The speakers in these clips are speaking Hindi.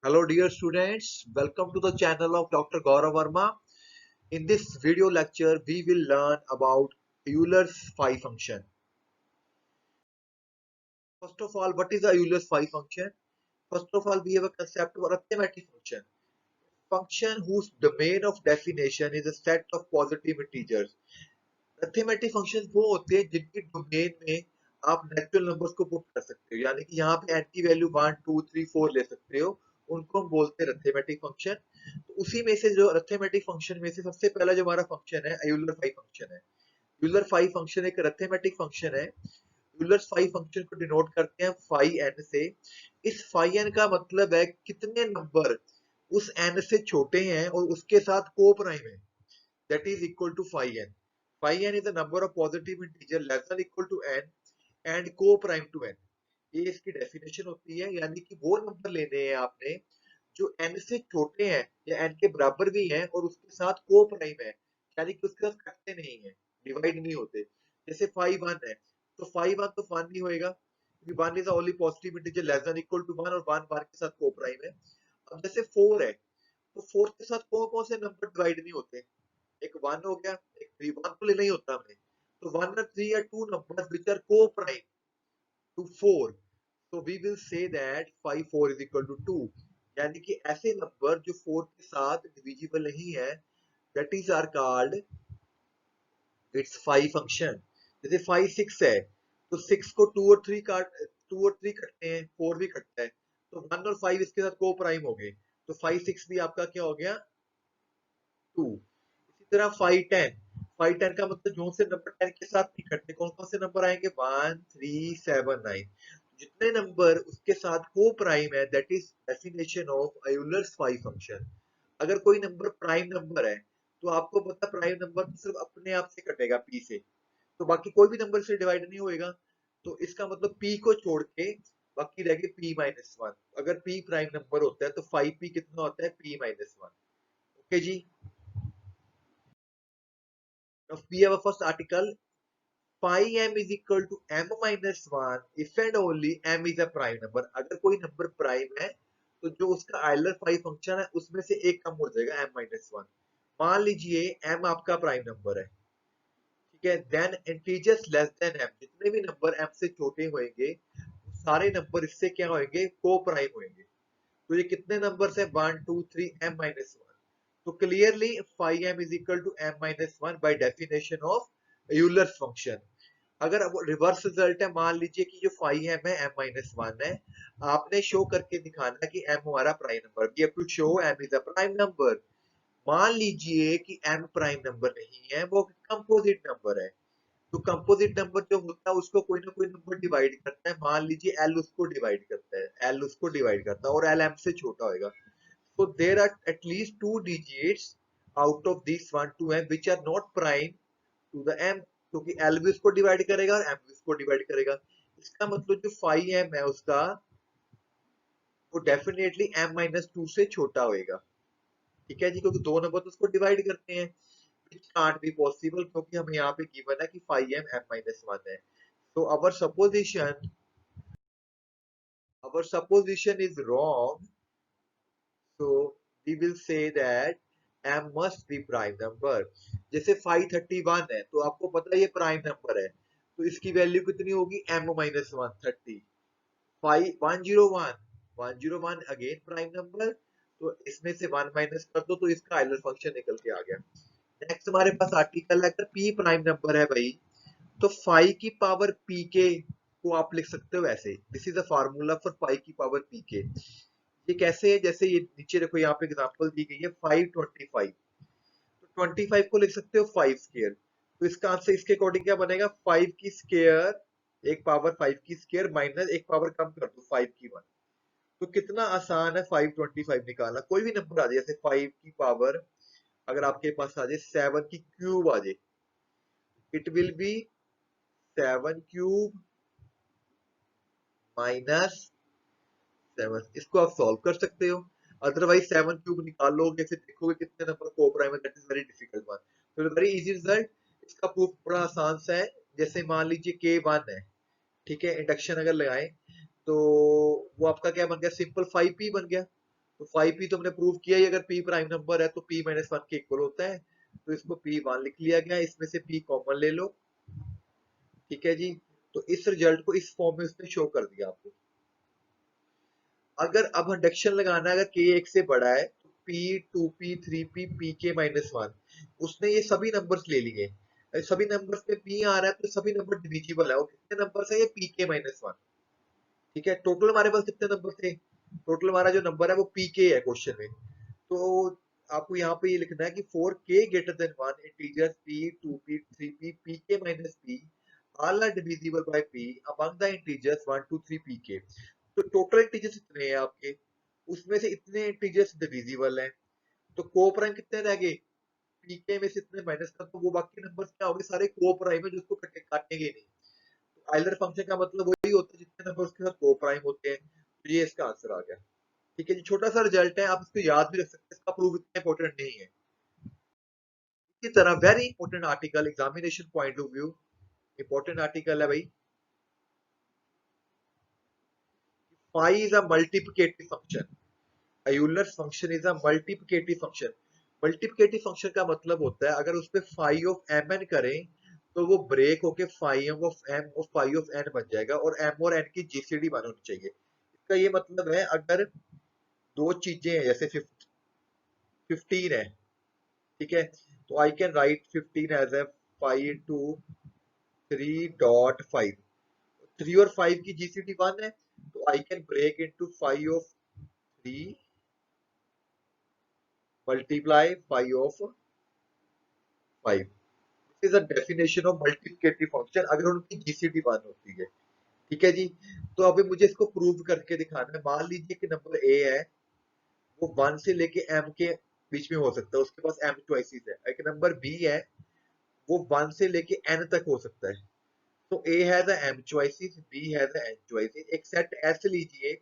Hello dear students, welcome to the channel of Dr. Gaurav Verma. In this video lecture, we will learn about Euler's phi function. First of all, what is a Euler's phi function? First of all, we have a concept of arithmetic function. Function whose domain of definition is a set of positive integers. Arithmetic functions वो होते हैं जिनकी डोमेन में आप नेचुरल नंबर्स को पुट कर सकते हो, यानी कि यहाँ पे n की वैल्यू 1 2 3 4 ले सकते हो, उनको हम बोलते हैं अरिथमेटिक फंक्शन। तो उसी में से जो अरिथमेटिक फंक्शन में से सबसे पहला जो हमारा फंक्शन है यूलर फाई फंक्शन है। यूलर फाई फंक्शन एक अरिथमेटिक फंक्शन है। यूलर फाई फंक्शन को डिनोट करते हैं फाई एन से। इस फाई एन का मतलब है कितने नंबर उस एन से छोटे हैं और उसके साथ को प्राइम है, that is equal to phi n. Phi n is the number of positive integer less than equal to n and co-prime to n. ये इसकी डेफिनेशन होती है, यानी कि वो नंबर लेने हैं आपने जो n से छोटे हैं या n के बराबर भी हैं और उसके साथ को प्राइम है, यानी कि उसके साथ कटते नहीं है, डिवाइड नहीं होते। जैसे फाइव वन है तो फाइव वन तो वन नहीं होएगा क्योंकि one is only positive integer less than equal to one और वन वन के साथ को प्राइम है। अब जैसे फोर है तो फोर के साथ कौन कौन से नंबर डिवाइड नहीं होते, एक वन हो गया, एक थ्री, वन तो लेना ही होता है हमें। तो वन और three are two numbers which are coprime to four, so we will say that 5 4 is equal to 2, यानी कि ऐसे नंबर जो 4 के साथ डिविजिबल नहीं है, that is are called its phi function। जैसे 5 6 है तो 6 को 2 और 3 काट 2 और 3 कटते हैं, 4 भी कटता है, तो 1 और 5 इसके साथ को प्राइम हो गए, तो 5 6 भी आपका क्या हो गया 2। इसी तरह 5 10, 5 10 का मतलब जो से नंबर 10 के साथ नहीं कटते, कौन कौन से नंबर आएंगे 1 3 7 9, जितने नंबर उसके साथ को प्राइम है, that is definition of Euler's phi function. अगर कोई नंबर प्राइम नंबर है तो आपको पता प्राइम नंबर तो सिर्फ अपने आप से कटेगा पी से, तो बाकी कोई भी नंबर से डिवाइड नहीं होएगा। तो इसका मतलब पी को छोड़ के बाकी रह गए पी माइनस वन। अगर पी प्राइम नंबर होता है तो 5p कितना होता है p माइनस वन। ओके जी। Now we have a first article, phi m is equal to m minus 1 if and only m is a prime number। अगर कोई नंबर प्राइम है तो जो उसका आइलर फाई फंक्शन है उसमें से एक कम हो जाएगा m माइनस वन। मान लीजिए m आपका प्राइम नंबर है, ठीक है, then integers less than m, जितने भी नंबर m से छोटे होंगे सारे नंबर इससे क्या होंगे को प्राइम होंगे। तो ये कितने नंबर है 1 2 3 m माइनस वन। तो clearly phi m is equal to m minus 1 by definition of Euler's function। अगर अब रिवर्स रिजल्ट है, मान लीजिए कि जो फाई एम है एम माइनस वन है, आपने शो करके दिखाना कि एम हमारा prime number, we have to show m is a prime number. मान लीजिए कि एम प्राइम नंबर नहीं है, वो कंपोजिट नंबर है। तो कंपोजिट नंबर जो होता है उसको कोई ना कोई नंबर डिवाइड करता है, मान लीजिए एल उसको डिवाइड करता है, एल उसको डिवाइड करता है और एल एम से छोटा होगा। so there are at least two digits out of this 1 to m which are not prime to the m, क्योंकि l भी उसको डिवाइड करेगा और m भी उसको डिवाइड करेगा। इसका मतलब जो फाई m है उसका वो डेफिनेटली m माइनस टू से छोटा होएगा। ठीक है जी, क्योंकि दो नंबर तो उसको डिवाइड करते हैं, which can't be possible क्योंकि हमें यहाँ पे गिवन है कि फाई m माइनस वन है। so our supposition is wrong, so we will say that m must be prime number। जैसे 531 है तो आपको पता है ये प्राइम नंबर है, तो इसकी वैल्यू कितनी होगी m minus one 30। 101 again prime number, तो इसमें से वन माइनस कर दो तो इसका आइलर फंक्शन निकल के आ गया। नेक्स्ट हमारे पास आर्टिकल है, अगर p प्राइम नंबर है भाई तो फाइव की पावर पी के को आप लिख सकते हो ऐसे, this is the formula for five की पावर पी के। ये कैसे है, जैसे ये नीचे देखो यहाँ पे एग्जांपल दी गई है 525, तो 25 को लिख सकते हो 5 स्क्वायर, तो इसका आंसर इसके अकॉर्डिंग क्या बनेगा 5 की स्क्वायर एक पावर 5 की स्क्वायर माइनस एक पावर कम कर दो 5 की वन। तो कितना आसान है 525 निकालना, कोई भी नंबर आ जाए, जैसे 5 की पावर अगर आपके पास आ जाए 7 की क्यूब आ जाए, it will be 7 cube minus 7, इसको आप सॉल्व कर सकते हो। अदरवाइज 7 क्यूब निकालोगे फिर देखोगे कितने नंबर को प्राइम है, that is very difficult one. तो वेरी इजी रिजल्ट, इसका प्रूफ बड़ा आसान सा है। जैसे मान लीजिए K1 है, ठीक है, इंडक्शन अगर लगाएं तो वो आपका क्या बन गया, सिंपल 5p बन गया। तो 5p तो हमने प्रूव किया ही, अगर p प्राइम नंबर है तो p माइनस वन के इक्वल होता है, तो इसको p1 लिख लिया गया, इसमें से p कॉमन ले लो। ठीक है जी, तो इस रिजल्ट को इस फॉर्म में उसने शो कर दिया आपको। अगर अब इंडक्शन लगाना है, अगर k एक से बड़ा है तो p 2p 3p pk minus one, उसने ये सभी नंबर्स ले लिए, सभी नंबर्स पे p आ रहा है तो सभी नंबर डिविजिबल है, और कितने नंबर्स है ये pk माइनस वन। ठीक है, टोटल हमारे पास कितने नंबर थे, टोटल हमारा जो नंबर है वो pk है क्वेश्चन में। तो आपको यहाँ पे ये लिखना है कि for k greater than one integers p 2p 3p pk minus p all are divisible by p among the integers 1 2 3 pk। तो टोटल इंटीजर्स इतने हैं आपके, उसमें से इतने इंटीजर्स डिविजिबल हैं, तो को प्राइम कितने रह गए, पीके में से इतने माइनस कर, तो वो बाकी नंबर्स क्या होंगे, सारे को प्राइम है, जो उसको काटेंगे नहीं। तो आइलर फंक्शन का मतलब वही होता है जितने नंबर उसके साथ को प्राइम होते हैं। तो ये इसका आंसर आ गया। ठीक है जी, छोटा सा रिजल्ट है, आप इसको याद भी रख सकते हैं, इसका प्रूफ इतना इंपॉर्टेंट नहीं है। इसी तरह very important article examination point of view, important article है भाई, phi is a multiplicative function, Euler's function is a multiplicative function। Multiplicative function का मतलब होता है अगर उस पे फाई ऑफ एम एन करें तो वो ब्रेक होके फाई ऑफ एम और फाई ऑफ एन बन जाएगा, और एम और एन की जीसीडी वन होनी चाहिए। इसका ये मतलब है अगर दो चीजें हैं, जैसे 15 है, ठीक है, तो I can write 15 as a phi to 3.5, 3 और 5 की जीसीडी वन है, तो I can break into phi of 3 multiply phi of 5। Is a definition of multiplicative function अगर उनकी जीसीडी वन होती है। ठीक है जी, तो अभी मुझे इसको प्रूव करके दिखाना है। मान लीजिए कि नंबर ए है वो वन से लेके एम के बीच में हो सकता है, उसके पास एम चॉइसेस है। एक नंबर बी है वो वन से लेके एन तक हो सकता है, तो A has M choices, B has N choices. एक सेट ऐसे लीजिए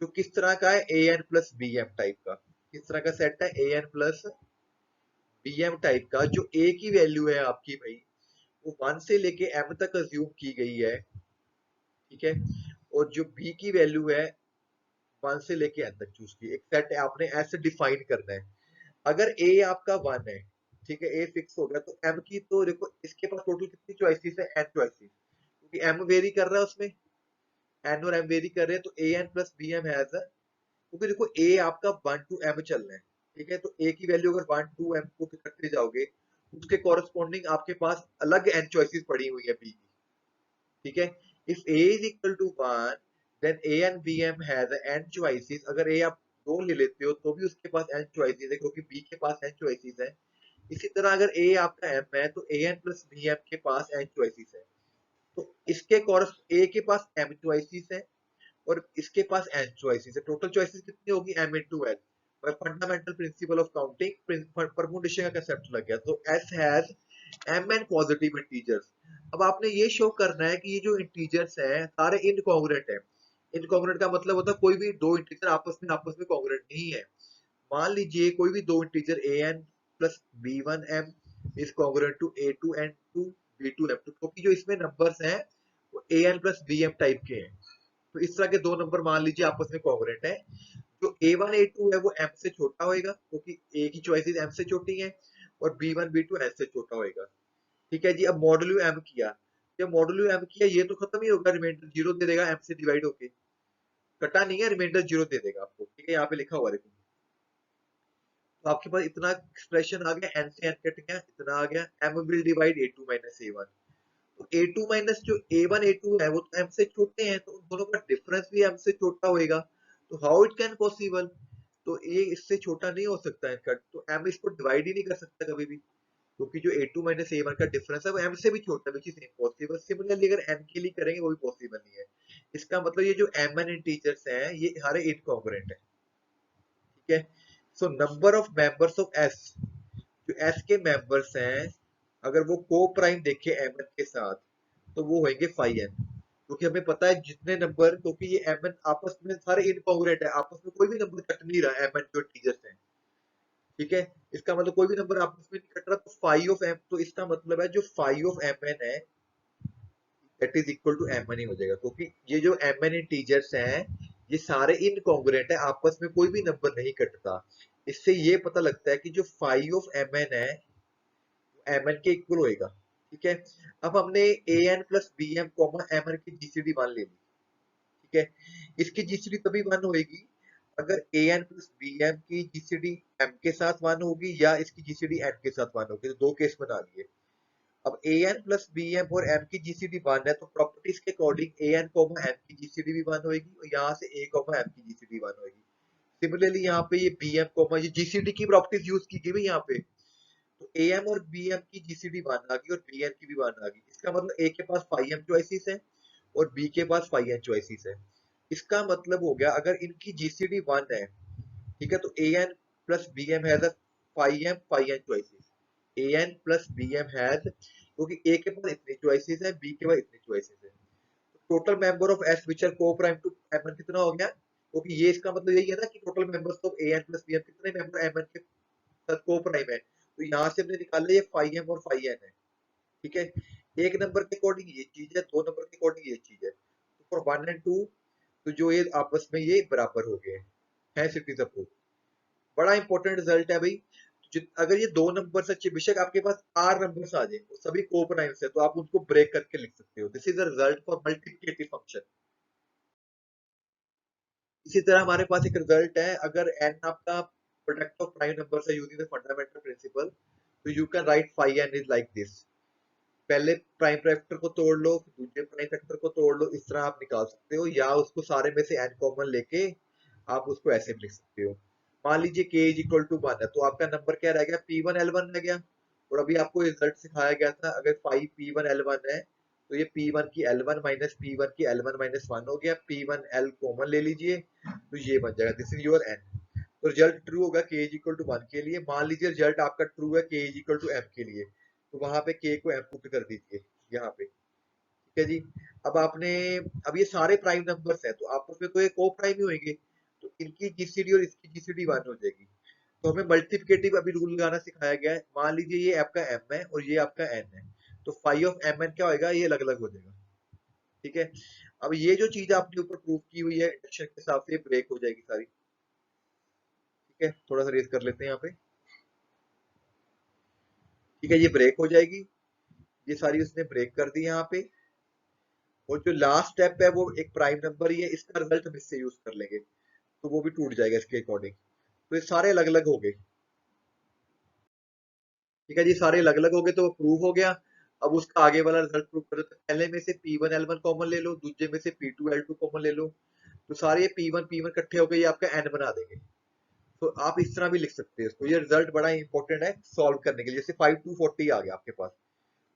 जो किस तरह का है, A N plus B M type का। किस तरह का सेट है, A N plus B M type का, जो ए की वैल्यू है आपकी भाई वो वन से लेके एम तक अज्यूम की गई है। ठीक है, और जो बी की वैल्यू है वन से लेके एन तक चूज की, एक सेट है, आपने ऐसे डिफाइन करना है। अगर ए आपका वन है, ठीक है, ए फिक्स हो गया, तो एम की तो देखो इसके पास टोटल कितनी चॉइसेस है, एन चॉइसेस, क्योंकि एम वेरी कर रहा है उसमें, एन और एम वेरी कर रहे हैं, तो A N plus B M has, क्योंकि देखो ए आपका वन टू एम चल रहा है। ठीक है, तो ए की वैल्यू अगर वन टू एम को करते जाओगे, उसके कॉरेस्पॉन्डिंग आपके पास अलग एन चॉइसेस पड़ी हुई है बी की। ठीक है, if a is equal to 1 then a and bm has n choices। अगर a आप दो ले लेते हो तो भी उसके पास n choices है, क्योंकि b के पास n choices है। इसी तरह अगर a आपका m है तो a n plus bm के पास n choices है, तो इसके कोरस a के पास m choices है और इसके पास n choices है। टोटल choices कितनी होगी, m into n। Fundamental principle of counting permutation का कंसेप्ट लग गया। तो s has m n positive integers. अब आपने ये शो करना है कि ये जो इंटीजर्स हैं सारे इनकॉन्ग्रुएंट हैं। इनकॉन्ग्रुएंट का मतलब होता है कोई भी दो इंटीजर आपस में कॉन्ग्रुएंट नहीं है। मान लीजिए कोई भी दो integer A N plus B one M is congruent to A two N two B two M two, क्योंकि जो इसमें नंबर्स हैं वो A N plus B M type के हैं। तो इस तरह के दो नंबर मान लीजिए आपस में कॉन्ग्रुएंट है। जो ए वन ए टू है वो एम से छोटा होएगा, क्योंकि ए की चॉइसेस एम से छोटी है, और b one b two n से छोटा होएगा। ठीक है जी, अब मॉडुलो एम किया, जब मॉडुलो एम किया ये तो खत्म ही होगा, रिमाइंडर जीरो दे देगा एम से डिवाइड होके, कटा नहीं है, रिमाइंडर जीरो दे देगा आपको। ठीक है, यहाँ पे लिखा हुआ देखो, तो आपके पास इतना एक्सप्रेशन आ गया, एन से एन कट गया, इतना आ गया, m will divide a two minus a one. तो ए टू माइनस जो ए वन ए टू है वो तो एम से छोटे हैं, तो उन दोनों का डिफरेंस भी एम से छोटा होएगा। तो हाउ इट कैन पॉसिबल, तो ये इससे छोटा नहीं हो सकता इनका, तो एम इसको डिवाइड ही नहीं कर सकता कभी भी, क्योंकि जो a2 माइनस a1 का डिफरेंस है वो m से भी छोटा है, विच इज इम्पॉसिबल। सिमिलरली अगर n के लिए करेंगे वो भी पॉसिबल नहीं है। इसका मतलब ये जो mn इंटीजर्स हैं ये सारे इनकॉन्ग्रुएंट है। ठीक है, so number of members of s, जो s के मेंबर्स हैं अगर वो को प्राइम देखे mn के साथ तो वो होंगे फाई n, क्योंकि हमें पता है जितने नंबर, क्योंकि ये mn आपस में सारे इनकॉन्ग्रुएंट है, आपस में कोई भी नंबर कट नहीं रहा mn जो इंटीजर्स हैं। ठीक है, इसका मतलब कोई भी नंबर आपस में नहीं कट रहा, तो फाई ऑफ एम, तो इसका मतलब है जो फाई ऑफ एम एन है that is equal to M N ही हो जाएगा, क्योंकि ये जो एम एन इंटीजर्स हैं ये सारे इनकॉन्ग्रुएंट है, आपस में कोई भी नंबर नहीं कटता। इससे ये पता लगता है कि जो फाई ऑफ एम एन है एम एन के इक्वल होएगा। ठीक है, अब हमने A N plus B M comma M N की जीसीडी वन ले ली। ठीक है, इसकी जीसीडी तभी वन होएगी अगर A N plus B M की जीसीडी एम के साथ वन होगी या इसकी जीसीडी एन के साथ वन होगी। तो दो केस बना लिए। अब A N plus B M और एम की जीसीडी वन है, तो प्रॉपर्टीज के according A n comma M की जीसीडी भी वन होगी और यहाँ से ए कोमा एम की जीसीडी वन होगी। सिमिलरली यहाँ पे ये बी एम कोमा ये जीसीडी की प्रॉपर्टीज यूज की गई यहाँ पे। तो ए एम और बी एम की जीसीडी वन आ गई और बी एन की भी वन आ गई। इसका मतलब ए के पास फाइव एम चॉइसिस है और बी के पास फाइव एन चॉइसिस है। इसका मतलब हो गया अगर इनकी जीसीडी वन है, ठीक है, तो A N plus B M has five N choices. A N plus B M has, क्योंकि ए के पास इतनी चॉइसेस है बी के पास इतनी चॉइसेस है। Total member of s which are coprime to M n कितना हो गया? क्योंकि ये इसका मतलब यही है ना कि total members of a N plus B m कितने मेंबर एम एन के साथ को प्राइम है। तो यहाँ से हमने निकाला ये फाइव एम और फाइव एन है। ठीक है, एक नंबर के अकॉर्डिंग ये चीज है, दो नंबर के अकॉर्डिंग ये चीज है। तो फॉर वन एंड टू, तो जो ये आपस में ये बराबर हो गए हैं, इट इज अप्रूव। बड़ा इंपॉर्टेंट रिजल्ट है भाई। अगर ये दो नंबर सच्चे, बेशक आपके पास आर नंबर्स आ जाए वो सभी को प्राइम्स है, तो आप उनको ब्रेक करके लिख सकते हो। This is the result for multiplicative function. इसी तरह हमारे पास एक रिजल्ट है, अगर एन आपका प्रोडक्ट ऑफ प्राइम नंबर है यूजिंग द फंडामेंटल प्रिंसिपल, तो you can write five n is like this. पहले प्राइम फैक्टर को तोड़ लो, दूसरे प्राइम फैक्टर को तोड़ लो, इस तरह आप निकाल सकते हो, या उसको सारे में से एन कॉमन लेके आप उसको ऐसे भी लिख सकते हो। मान लीजिए k is equal to one है, तो आपका नंबर क्या रह गया? P1L1 रह गया। और अभी आपको रिजल्ट सिखाया गया था, अगर 5P1L1 है तो ये P1 की L1 माइनस P1 की L1 माइनस वन हो गया। P1L कॉमन ले लीजिए तो ये बन जाएगा, दिस इज योर एन। तो रिजल्ट ट्रू होगा k is equal to one के लिए। मान लीजिए रिजल्ट आपका ट्रू है k is equal to m के लिए, तो वहां पे k को m पुट कर दीजिए यहाँ पे। ठीक है जी। अब आपने, अब ये सारे प्राइम नंबर्स हैं तो आपस में तो ये को प्राइम ही होंगे, तो इनकी जीसीडी और इसकी जीसीडी वन हो जाएगी। तो हमें मल्टीप्लिकेटिव अभी रूल लगाना सिखाया गया है। मान लीजिए ये आपका m है और ये आपका n है, तो फाइव ऑफ एम एन क्या होगा? ये अलग अलग हो जाएगा। ठीक है, अब ये जो चीज आपने ऊपर प्रूव की हुई है इंडक्शन के हिसाब से ब्रेक हो जाएगी सारी। ठीक है, थोड़ा सा रेस कर लेते हैं यहाँ पे। ठीक है, ये ब्रेक हो जाएगी, ये सारी उसने ब्रेक कर दी यहाँ पे। और जो लास्ट स्टेप है वो एक प्राइम नंबर ही है, इसका रिजल्ट हम इससे यूज कर लेंगे, तो वो भी टूट जाएगा इसके अकॉर्डिंग। तो ये सारे अलग अलग हो गए। ठीक है जी, सारे अलग अलग हो गए तो वो प्रूव हो गया। अब उसका आगे वाला रिजल्ट प्रूव करो, तो पहले में से P1L1 कॉमन ले लो, दूसरे में से P2L2 कॉमन ले लो, तो सारे ये P1 इकट्ठे हो गए, ये आपका n बना देंगे। तो आप इस तरह भी लिख सकते हैं इसको। ये रिजल्ट बड़ा इंपॉर्टेंट है सॉल्व करने के लिए। जैसे 5 2 40 आ गया आपके पास,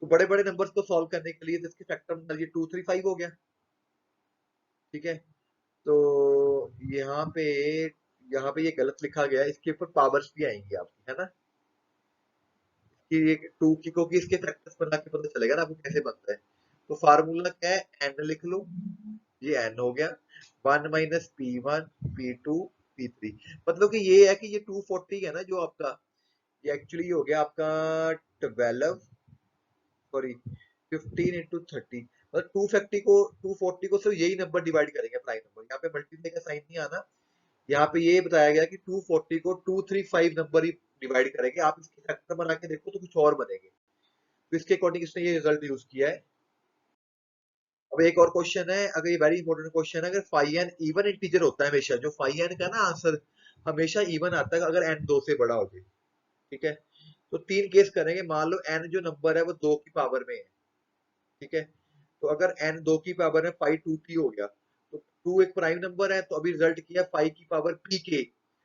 तो बड़े बड़े नंबर्स को सॉल्व करने के लिए तो इसके फैक्टर बना लीजिए, 2 3 5 हो गया। ठीक है, तो यहाँ पे ये गलत लिखा गया है, इसके ऊपर पावर्स भी आएंगी आपकी, है ना, कि ये टू की, क्योंकि इसके फैक्टर्स बना के पता चलेगा ना आपको कैसे बनता है। तो फार्मूला क्या है? एन लिख लो, ये एन हो गया। One minus P1 P2 P3, मतलब कि ये है कि ये 240 है ना जो आपका, ये एक्चुअली हो गया आपका 12, सॉरी 15 × 30, मतलब 240 को सिर्फ यही नंबर डिवाइड करेंगे प्राइम नंबर, यहाँ पे मल्टीप्लाई का साइन नहीं आना। यहाँ पे ये बताया गया कि 240 को 235 नंबर ही डिवाइड करेंगे। आप इसके फैक्टर बना के देखो तो कुछ और बनेंगे। तो इसके अकॉर्डिंग इसने ये रिजल्ट यूज किया है। अब एक और क्वेश्चन है, अगर ये वेरी इंपॉर्टेंट क्वेश्चन है, अगर फाइव एन इवन इंटीजर होता है हमेशा, जो फाइव एन का ना आंसर हमेशा इवन आता है अगर एन दो से बड़ा हो जाए। ठीक है, तो तीन केस करेंगे। मान लो एन जो नंबर है वो दो की पावर में है। ठीक है, तो अगर एन दो की पावर में 5 2 t हो गया, तो टू एक प्राइम नंबर है, तो अभी रिजल्ट किया 5 की पावर पी के,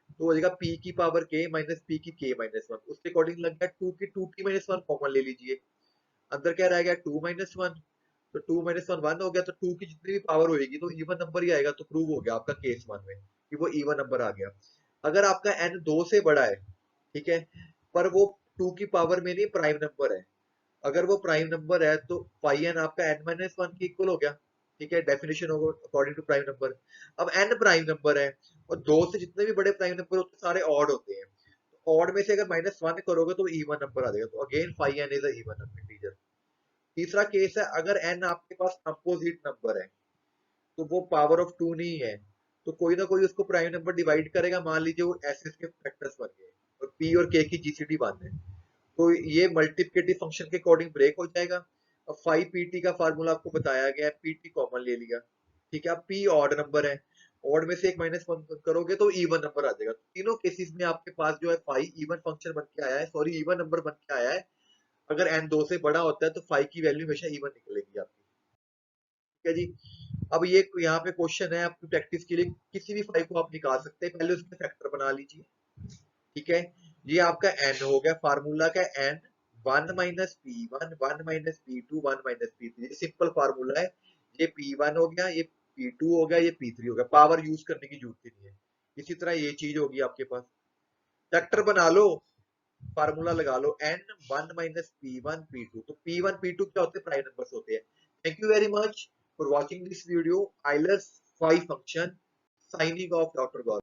तो हो जाएगा पी की पावर के माइनस पी की के माइनस वन। उसके अकॉर्डिंग लग गया 2 की 2t-1 कॉमन ले लीजिए, अंदर क्या रह गया 2 - 1, तो 2 - 1 1 हो गया, तो 2 की जितनी भी पावर होगी तो इवन नंबर ही आएगा, तो प्रूव हो गया आपका केस वन में कि वो इवन नंबर आ गया। अगर आपका एन दो से बड़ा है, ठीक है, पर वो 2 की पावर में नहीं प्राइम नंबर है, अगर वो प्राइम नंबर है तो फाइव एन आपका n-1 के इक्वल हो गया। ठीक है, डेफिनेशन होगा अकॉर्डिंग टू प्राइम नंबर। अब n प्राइम नंबर है और दो से जितने भी बड़े प्राइम नंबर होते हैं सारे ऑड होते हैं, तो ऑड में से अगर -1 करोगे तो इवन नंबर आ जाएगा। तो again five n is a even integer. तीसरा केस है, अगर n आपके पास कंपोजिट नंबर है, तो वो पावर ऑफ टू नहीं है, तो कोई ना कोई उसको प्राइम नंबर डिवाइड करेगा। मान लीजिए वो ऐसे इसके फैक्टर्स बन गए और पी और के की जीसीडी बन है, तो ये मल्टीप्लिकेटिव फंक्शन के अकॉर्डिंग ब्रेक हो जाएगा। अब 5pt का फार्मूला आपको बताया गया है, पीटी कॉमन ले लिया, ठीक है। अब पी ऑड नंबर है, ऑड में से एक माइनस वन करोगे तो इवन नंबर आ जाएगा। तीनों केसेस में आपके पास जो है फाइव इवन फंक्शन बन के आया है, सॉरी इवन नंबर बन के आया है। अगर n 2 से बड़ा होता है तो फाइव की वैल्यू हमेशा इवन निकलेगी आपकी, ठीक है जी। अब ये यहाँ पे क्वेश्चन है आपकी प्रैक्टिस के लिए, किसी भी फाइव को आप निकाल सकते हैं, पहले उसमें फैक्टर बना लीजिए, ठीक है। ये आपका n हो गया, फार्मूला का n, one minus p one, one minus p two, one minus p three, simple formula है। ये P1 हो गया, ये P2 हो गया, ये P3 हो गया, पावर यूज करने की जरूरत ही नहीं है। इसी तरह ये चीज होगी आपके पास, फैक्टर बना लो, फार्मूला लगा लो, n one minus P1 P2, तो P1 P2 क्या होते हैं, प्राइम नंबर्स होते हैं। Thank you very much for watching this video, Euler's 5 function, signing off doctor Gaurav.